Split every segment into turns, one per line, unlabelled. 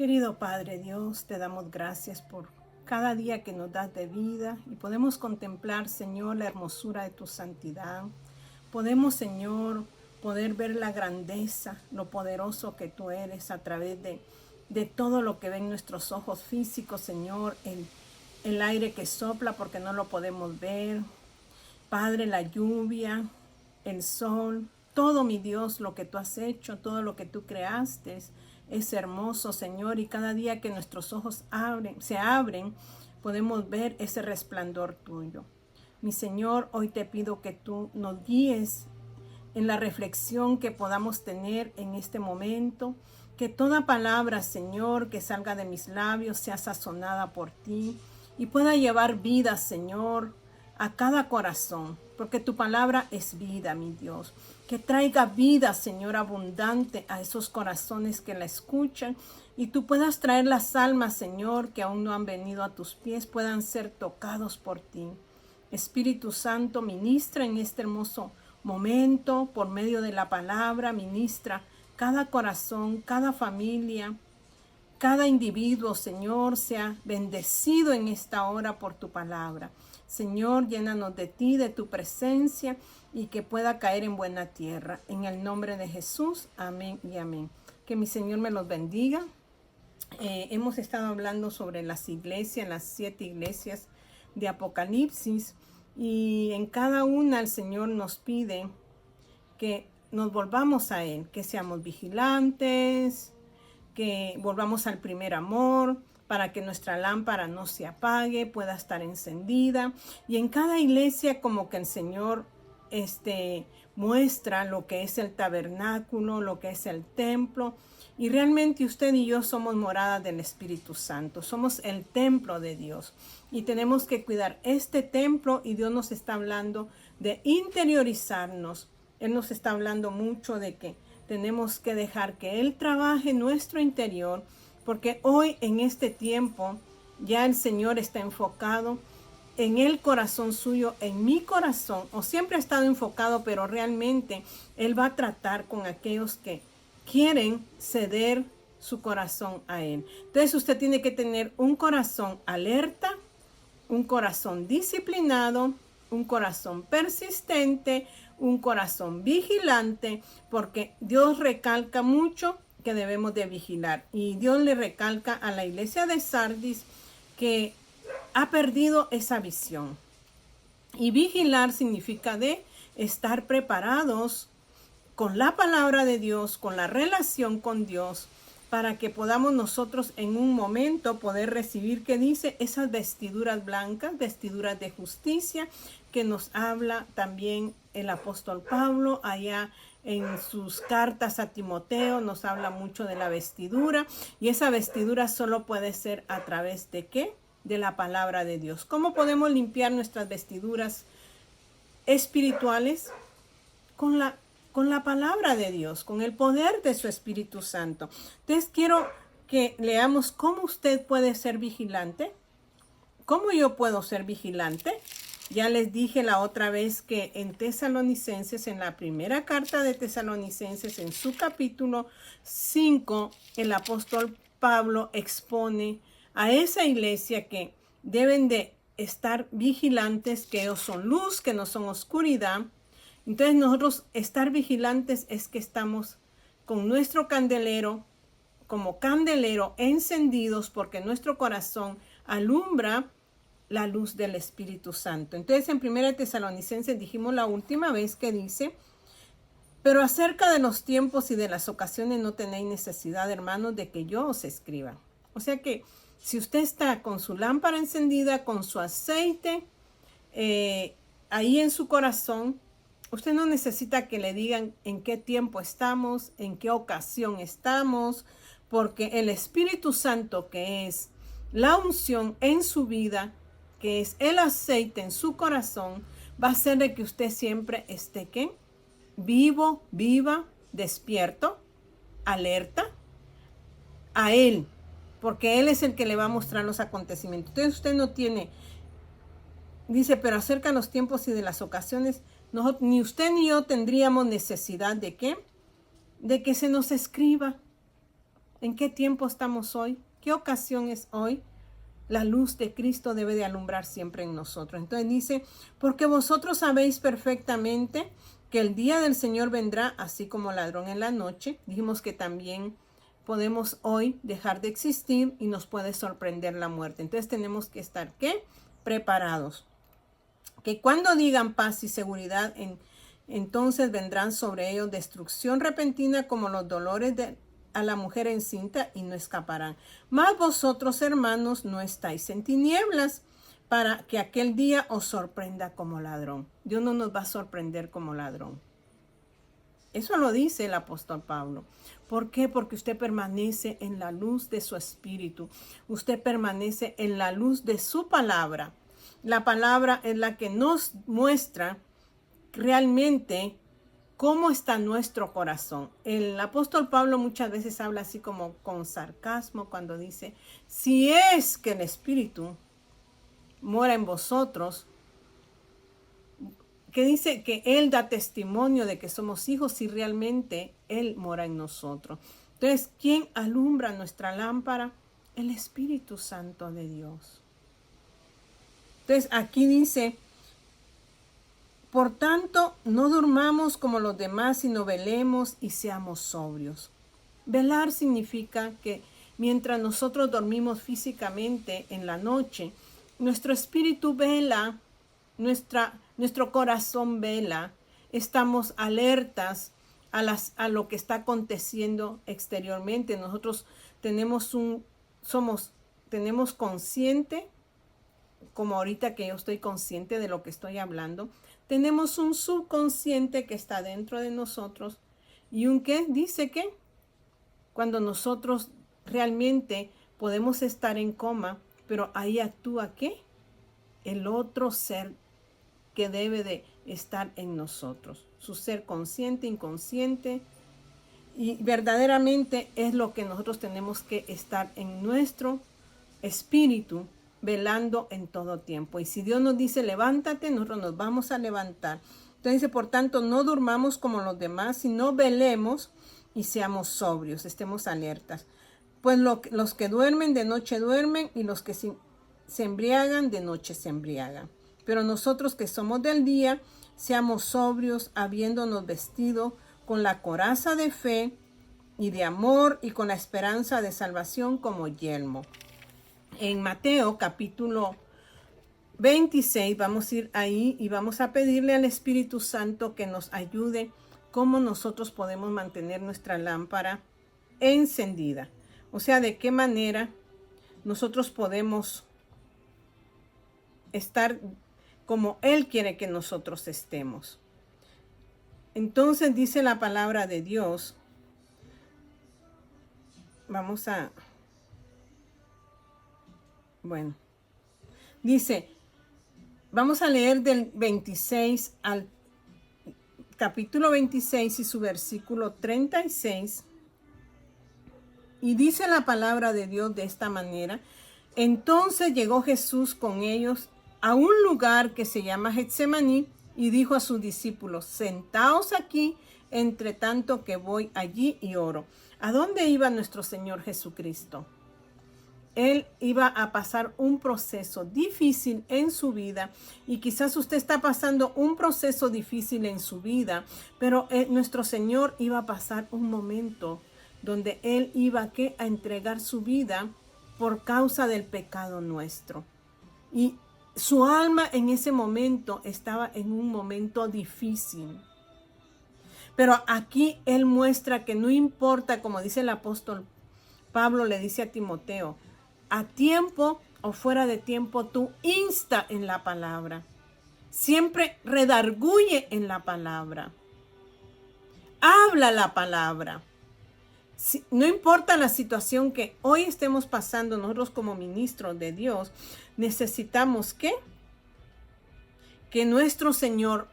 Querido Padre Dios, te damos gracias por cada día que nos das de vida y podemos contemplar, Señor, la hermosura de tu santidad. Podemos, Señor, poder ver la grandeza, lo poderoso que tú eres a través de todo lo que ven nuestros ojos físicos, Señor, el aire que sopla porque no lo podemos ver. Padre, la lluvia, el sol, todo, mi Dios, lo que tú has hecho, todo lo que tú creaste es hermoso, Señor, y cada día que nuestros ojos se abren, podemos ver ese resplandor tuyo. Mi Señor, hoy te pido que tú nos guíes en la reflexión que podamos tener en este momento, que toda palabra, Señor, que salga de mis labios sea sazonada por ti y pueda llevar vida, Señor, a cada corazón, porque tu palabra es vida, mi Dios. Que traiga vida, Señor, abundante a esos corazones que la escuchan y tú puedas traer las almas, Señor, que aún no han venido a tus pies, puedan ser tocados por ti. Espíritu Santo, ministra en este hermoso momento, por medio de la palabra, ministra cada corazón, cada familia, cada individuo, Señor, sea bendecido en esta hora por tu palabra. Señor, llénanos de ti, de tu presencia y que pueda caer en buena tierra. En el nombre de Jesús, amén y amén. Que mi Señor me los bendiga. Hemos estado hablando sobre las iglesias, las 7 iglesias de Apocalipsis, y en cada una el Señor nos pide que nos volvamos a Él, que seamos vigilantes, que volvamos al primer amor, para que nuestra lámpara no se apague, pueda estar encendida. Y en cada iglesia como que el Señor muestra lo que es el tabernáculo, lo que es el templo. Y realmente usted y yo somos moradas del Espíritu Santo, somos el templo de Dios. Y tenemos que cuidar este templo, y Dios nos está hablando de interiorizarnos. Él nos está hablando mucho de que tenemos que dejar que Él trabaje nuestro interior, porque hoy en este tiempo ya el Señor está enfocado en el corazón suyo, en mi corazón, o siempre ha estado enfocado, pero realmente Él va a tratar con aquellos que quieren ceder su corazón a Él. Entonces usted tiene que tener un corazón alerta, un corazón disciplinado, un corazón persistente, un corazón vigilante, porque Dios recalca mucho que debemos de vigilar. Y Dios le recalca a la iglesia de Sardis que ha perdido esa visión. Y vigilar significa de estar preparados con la palabra de Dios, con la relación con Dios, para que podamos nosotros en un momento poder recibir, que dice, esas vestiduras blancas, vestiduras de justicia, que nos habla también el apóstol Pablo allá en sus cartas a Timoteo, nos habla mucho de la vestidura, y esa vestidura solo puede ser a través de ¿qué? De la palabra de Dios. ¿Cómo podemos limpiar nuestras vestiduras espirituales? Con la palabra de Dios, con el poder de su Espíritu Santo. Entonces quiero que leamos cómo usted puede ser vigilante. ¿Cómo yo puedo ser vigilante? Ya les dije la otra vez que en Tesalonicenses, en la primera carta de Tesalonicenses, en su capítulo 5, el apóstol Pablo expone a esa iglesia que deben de estar vigilantes, que ellos son luz, que no son oscuridad. Entonces nosotros estar vigilantes es que estamos con nuestro candelero, como candelero encendidos, porque nuestro corazón alumbra la luz del Espíritu Santo. Entonces en 1 Tesalonicenses dijimos la última vez que dice: pero acerca de los tiempos y de las ocasiones no tenéis necesidad, hermanos, de que yo os escriba. O sea que si usted está con su lámpara encendida, con su aceite ahí en su corazón, usted no necesita que le digan en qué tiempo estamos, en qué ocasión estamos, porque el Espíritu Santo, que es la unción en su vida, que es el aceite en su corazón, va a hacer de que usted siempre esté ¿qué? Vivo, viva, despierto, alerta a Él, porque Él es el que le va a mostrar los acontecimientos. Entonces usted no tiene, dice, pero acerca de los tiempos y de las ocasiones, ni usted ni yo tendríamos necesidad de ¿qué? De que se nos escriba. ¿En qué tiempo estamos hoy? ¿Qué ocasión es hoy? La luz de Cristo debe de alumbrar siempre en nosotros. Entonces dice, porque vosotros sabéis perfectamente que el día del Señor vendrá así como ladrón en la noche. Dijimos que también podemos hoy dejar de existir y nos puede sorprender la muerte. Entonces tenemos que estar, ¿qué? Preparados. Que cuando digan paz y seguridad, entonces vendrán sobre ellos destrucción repentina como los dolores a la mujer encinta y no escaparán. Mas vosotros, hermanos, no estáis en tinieblas para que aquel día os sorprenda como ladrón. Dios no nos va a sorprender como ladrón. Eso lo dice el apóstol Pablo. ¿Por qué? Porque usted permanece en la luz de su espíritu. Usted permanece en la luz de su palabra. La palabra es la que nos muestra realmente cómo está nuestro corazón. El apóstol Pablo muchas veces habla así como con sarcasmo cuando dice, si es que el Espíritu mora en vosotros, que dice que Él da testimonio de que somos hijos si realmente Él mora en nosotros. Entonces, ¿quién alumbra nuestra lámpara? El Espíritu Santo de Dios. Entonces, aquí dice, por tanto, no durmamos como los demás, sino velemos y seamos sobrios. Velar significa que mientras nosotros dormimos físicamente en la noche, nuestro espíritu vela, nuestro corazón vela, estamos alertas a lo que está aconteciendo exteriormente. Nosotros tenemos consciente, como ahorita que yo estoy consciente de lo que estoy hablando, tenemos un subconsciente que está dentro de nosotros y un que dice que cuando nosotros realmente podemos estar en coma, pero ahí actúa ¿qué? El otro ser que debe de estar en nosotros, su ser consciente, inconsciente, y verdaderamente es lo que nosotros tenemos que estar en nuestro espíritu, velando en todo tiempo. Y si Dios nos dice levántate, nosotros nos vamos a levantar. Entonces dice, por tanto, no durmamos como los demás, sino velemos y seamos sobrios, estemos alertas. Pues los que duermen de noche duermen y los que se embriagan de noche se embriagan. Pero nosotros que somos del día, seamos sobrios, habiéndonos vestido con la coraza de fe y de amor y con la esperanza de salvación como yelmo. En Mateo capítulo 26 vamos a ir ahí y vamos a pedirle al Espíritu Santo que nos ayude cómo nosotros podemos mantener nuestra lámpara encendida. O sea, de qué manera nosotros podemos estar como Él quiere que nosotros estemos. Entonces dice la palabra de Dios. Dice, vamos a leer del 26 al capítulo 26 y su versículo 36. Y dice la palabra de Dios de esta manera. Entonces llegó Jesús con ellos a un lugar que se llama Getsemaní y dijo a sus discípulos, sentaos aquí entre tanto que voy allí y oro. ¿A dónde iba nuestro Señor Jesucristo? Él iba a pasar un proceso difícil en su vida y quizás usted está pasando un proceso difícil en su vida, pero nuestro Señor iba a pasar un momento donde Él iba a entregar su vida por causa del pecado nuestro. Y su alma en ese momento estaba en un momento difícil. Pero aquí Él muestra que no importa, como dice el apóstol Pablo, le dice a Timoteo, a tiempo o fuera de tiempo, tú insta en la palabra. Siempre redarguye en la palabra. Habla la palabra. No importa la situación que hoy estemos pasando, nosotros como ministros de Dios, necesitamos que nuestro Señor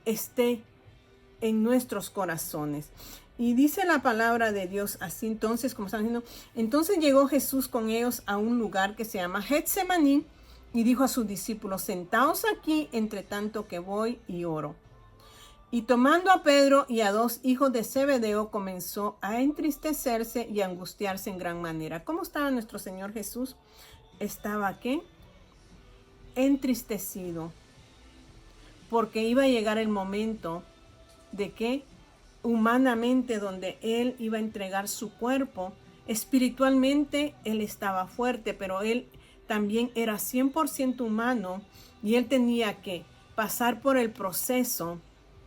esté en nuestros corazones. Y dice la palabra de Dios así, entonces, como están diciendo, entonces llegó Jesús con ellos a un lugar que se llama Getsemaní y dijo a sus discípulos, sentaos aquí entre tanto que voy y oro. Y tomando a Pedro y a 2 hijos de Zebedeo, comenzó a entristecerse y a angustiarse en gran manera. ¿Cómo estaba nuestro Señor Jesús? Estaba, ¿qué? Entristecido, porque iba a llegar el momento de que humanamente, donde Él iba a entregar su cuerpo, espiritualmente Él estaba fuerte, pero Él también era 100% humano y Él tenía que pasar por el proceso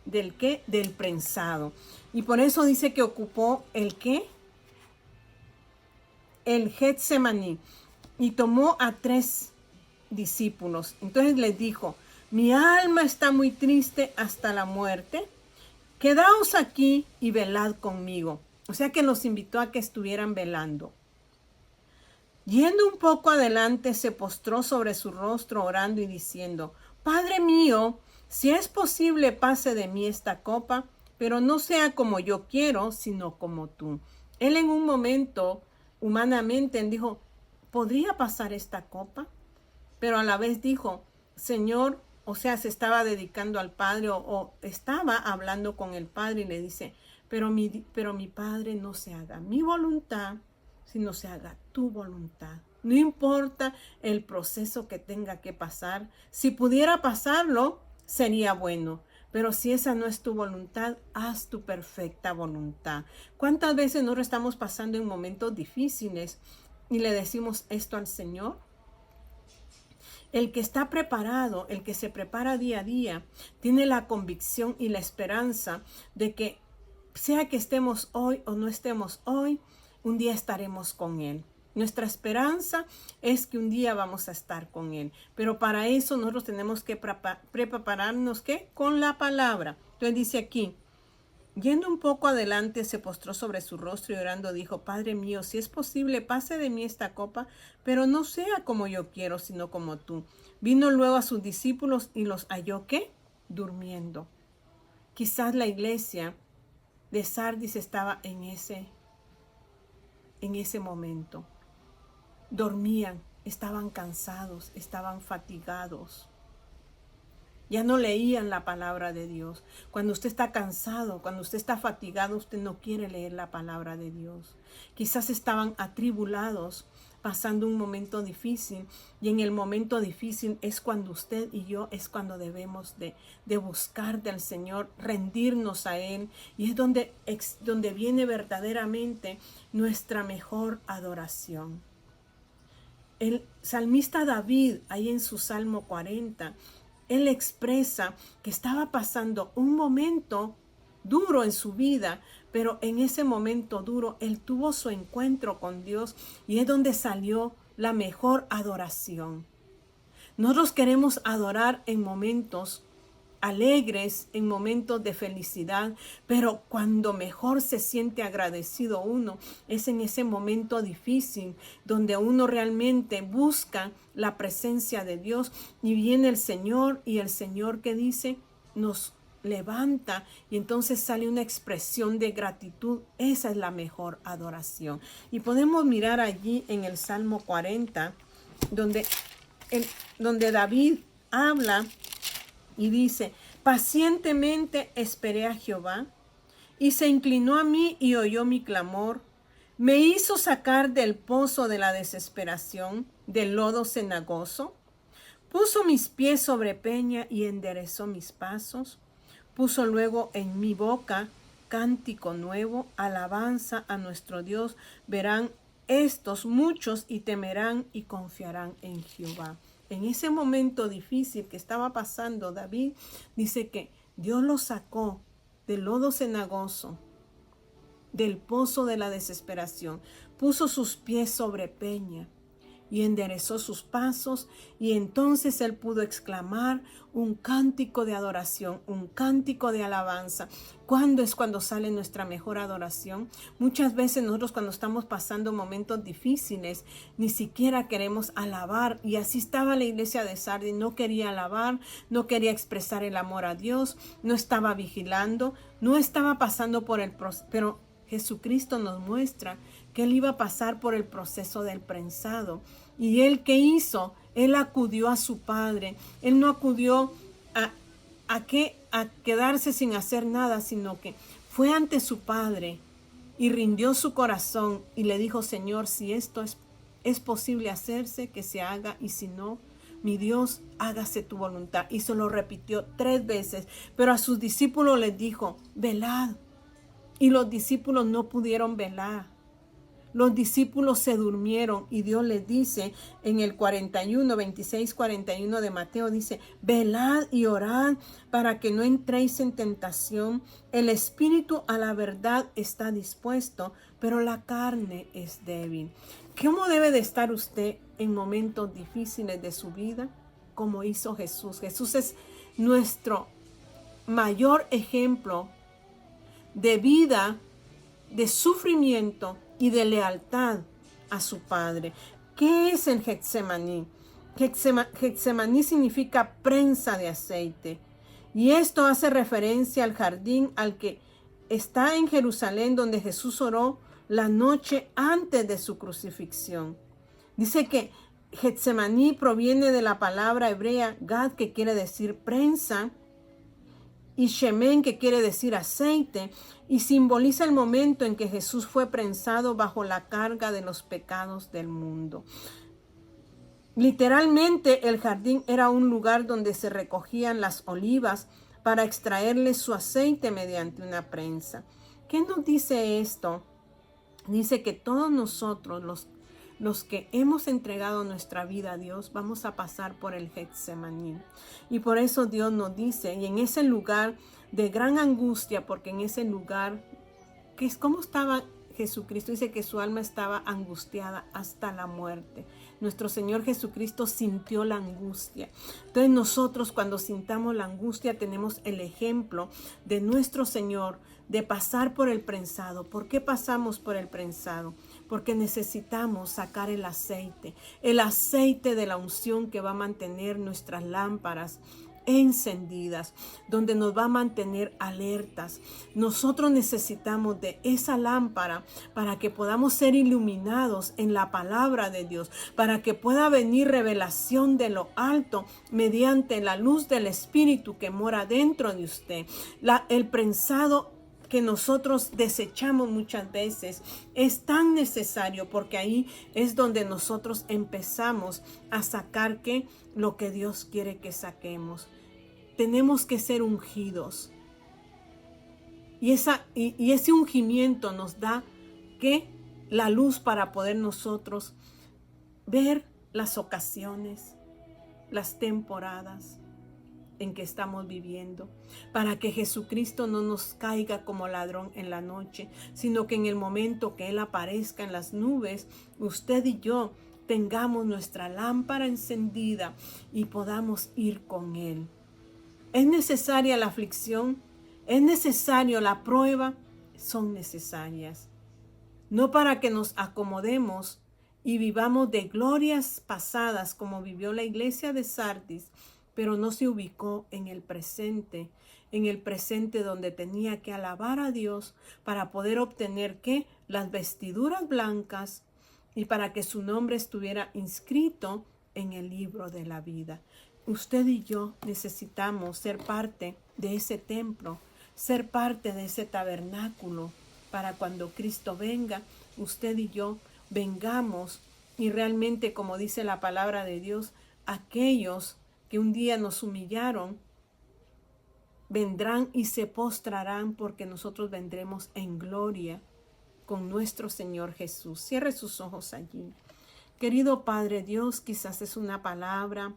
del qué, del prensado. Y por eso dice que ocupó el qué, el Getsemaní, y tomó a 3 discípulos. Entonces les dijo: mi alma está muy triste hasta la muerte. Quedaos aquí y velad conmigo. O sea que los invitó a que estuvieran velando. Yendo un poco adelante, se postró sobre su rostro orando y diciendo: Padre mío, si es posible, pase de mí esta copa, pero no sea como yo quiero, sino como tú. Él en un momento, humanamente, dijo: ¿podría pasar esta copa? Pero a la vez dijo: Señor, o sea, se estaba dedicando al Padre o estaba hablando con el Padre y le dice: pero mi Padre, no se haga mi voluntad, sino se haga tu voluntad. No importa el proceso que tenga que pasar. Si pudiera pasarlo, sería bueno. Pero si esa no es tu voluntad, haz tu perfecta voluntad. ¿Cuántas veces nosotros estamos pasando en momentos difíciles y le decimos esto al Señor? El que está preparado, el que se prepara día a día, tiene la convicción y la esperanza de que sea que estemos hoy o no estemos hoy, un día estaremos con Él. Nuestra esperanza es que un día vamos a estar con Él. Pero para eso nosotros tenemos que prepararnos, ¿qué? Con la palabra. Entonces dice aquí: yendo un poco adelante, se postró sobre su rostro y orando dijo: Padre mío, si es posible, pase de mí esta copa, pero no sea como yo quiero, sino como tú. Vino luego a sus discípulos y los halló, ¿qué? Durmiendo. Quizás la iglesia de Sardis estaba en ese momento. Dormían, estaban cansados, estaban fatigados. Ya no leían la palabra de Dios. Cuando usted está cansado, cuando usted está fatigado, usted no quiere leer la palabra de Dios. Quizás estaban atribulados, pasando un momento difícil. Y en el momento difícil es cuando usted y yo, es cuando debemos de buscar del Señor, rendirnos a Él. Y es donde viene verdaderamente nuestra mejor adoración. El salmista David, ahí en su Salmo 40, él expresa que estaba pasando un momento duro en su vida, pero en ese momento duro él tuvo su encuentro con Dios y es donde salió la mejor adoración. Nosotros queremos adorar en momentos alegres, en momentos de felicidad, pero cuando mejor se siente agradecido uno es en ese momento difícil donde uno realmente busca la presencia de Dios y viene el Señor, y el Señor, que dice, nos levanta y entonces sale una expresión de gratitud. Esa es la mejor adoración. Y podemos mirar allí en el Salmo 40 donde David habla y dice: pacientemente esperé a Jehová, y se inclinó a mí y oyó mi clamor. Me hizo sacar del pozo de la desesperación, del lodo cenagoso. Puso mis pies sobre peña y enderezó mis pasos. Puso luego en mi boca cántico nuevo, alabanza a nuestro Dios. Verán estos muchos y temerán y confiarán en Jehová. En ese momento difícil que estaba pasando David, dice que Dios lo sacó del lodo cenagoso, del pozo de la desesperación, puso sus pies sobre peña y enderezó sus pasos, y entonces él pudo exclamar un cántico de adoración, un cántico de alabanza. ¿Cuándo es cuando sale nuestra mejor adoración? Muchas veces nosotros, cuando estamos pasando momentos difíciles, ni siquiera queremos alabar, y así estaba la iglesia de Sardis. No quería alabar, no quería expresar el amor a Dios, no estaba vigilando, no estaba pasando por el proceso, pero Jesucristo nos muestra que Él iba a pasar por el proceso del prensado. ¿Y Él qué hizo? Él acudió a su Padre. Él no acudió a quedarse sin hacer nada, sino que fue ante su Padre y rindió su corazón y le dijo: Señor, si esto es posible hacerse, que se haga, y si no, mi Dios, hágase tu voluntad. Y se lo repitió 3 veces, pero a sus discípulos les dijo: velad. Y los discípulos no pudieron velar. Los discípulos se durmieron y Dios les dice en el 26-41 de Mateo, dice: velad y orad para que no entréis en tentación. El espíritu a la verdad está dispuesto, pero la carne es débil. ¿Cómo debe de estar usted en momentos difíciles de su vida? Como hizo Jesús. Jesús es nuestro mayor ejemplo de vida, de sufrimiento y de lealtad a su Padre. ¿Qué es el Getsemaní? Getsemaní significa prensa de aceite. Y esto hace referencia al jardín al que está en Jerusalén, donde Jesús oró la noche antes de su crucifixión. Dice que Getsemaní proviene de la palabra hebrea Gad, que quiere decir prensa, y Shemen, que quiere decir aceite, y simboliza el momento en que Jesús fue prensado bajo la carga de los pecados del mundo. Literalmente, el jardín era un lugar donde se recogían las olivas para extraerle su aceite mediante una prensa. ¿Qué nos dice esto? Dice que todos nosotros, los que hemos entregado nuestra vida a Dios, vamos a pasar por el Getsemaní. Y por eso Dios nos dice, y en ese lugar de gran angustia, porque en ese lugar, ¿cómo estaba Jesucristo? Dice que su alma estaba angustiada hasta la muerte. Nuestro Señor Jesucristo sintió la angustia. Entonces nosotros, cuando sintamos la angustia, tenemos el ejemplo de nuestro Señor de pasar por el prensado. ¿Por qué pasamos por el prensado? Porque necesitamos sacar el aceite de la unción que va a mantener nuestras lámparas encendidas, donde nos va a mantener alertas. Nosotros necesitamos de esa lámpara para que podamos ser iluminados en la palabra de Dios, para que pueda venir revelación de lo alto mediante la luz del Espíritu que mora dentro de usted. El prensado que nosotros desechamos muchas veces es tan necesario, porque ahí es donde nosotros empezamos a sacar lo que Dios quiere que saquemos. Tenemos que ser ungidos, y ese ungimiento nos da la luz para poder nosotros ver las ocasiones, las temporadas en que estamos viviendo, para que Jesucristo no nos caiga como ladrón en la noche, sino que en el momento que Él aparezca en las nubes, usted y yo tengamos nuestra lámpara encendida y podamos ir con Él. ¿Es necesaria la aflicción? ¿Es necesario la prueba? Son necesarias. No para que nos acomodemos y vivamos de glorias pasadas como vivió la iglesia de Sardis, pero no se ubicó en el presente donde tenía que alabar a Dios para poder obtener las vestiduras blancas y para que su nombre estuviera inscrito en el libro de la vida. Usted y yo necesitamos ser parte de ese templo, ser parte de ese tabernáculo, para cuando Cristo venga, usted y yo vengamos y realmente, como dice la palabra de Dios, aquellos que un día nos humillaron, vendrán y se postrarán, porque nosotros vendremos en gloria con nuestro Señor Jesús. Cierre sus ojos allí. Querido Padre Dios, quizás es una palabra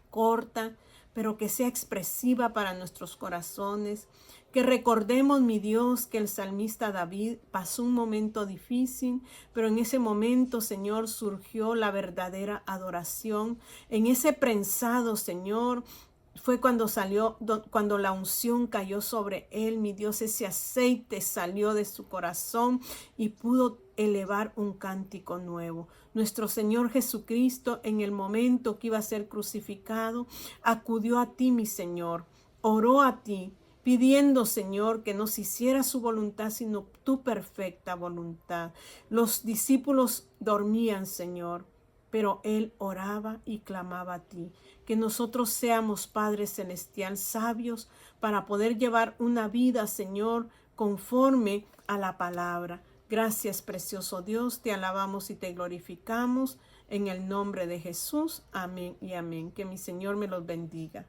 corta, pero que sea expresiva para nuestros corazones. Que recordemos, mi Dios, que el salmista David pasó un momento difícil, pero en ese momento, Señor, surgió la verdadera adoración. En ese prensado, Señor, fue cuando la unción cayó sobre él, mi Dios. Ese aceite salió de su corazón y pudo elevar un cántico nuevo. Nuestro Señor Jesucristo, en el momento que iba a ser crucificado, acudió a ti, mi Señor, oró a ti, pidiendo, Señor, que no se hiciera su voluntad, sino tu perfecta voluntad. Los discípulos dormían, Señor, pero él oraba y clamaba a ti. Que nosotros seamos, Padre Celestial, sabios para poder llevar una vida, Señor, conforme a la palabra. Gracias, precioso Dios, te alabamos y te glorificamos en el nombre de Jesús. Amén y amén. Que mi Señor me los bendiga.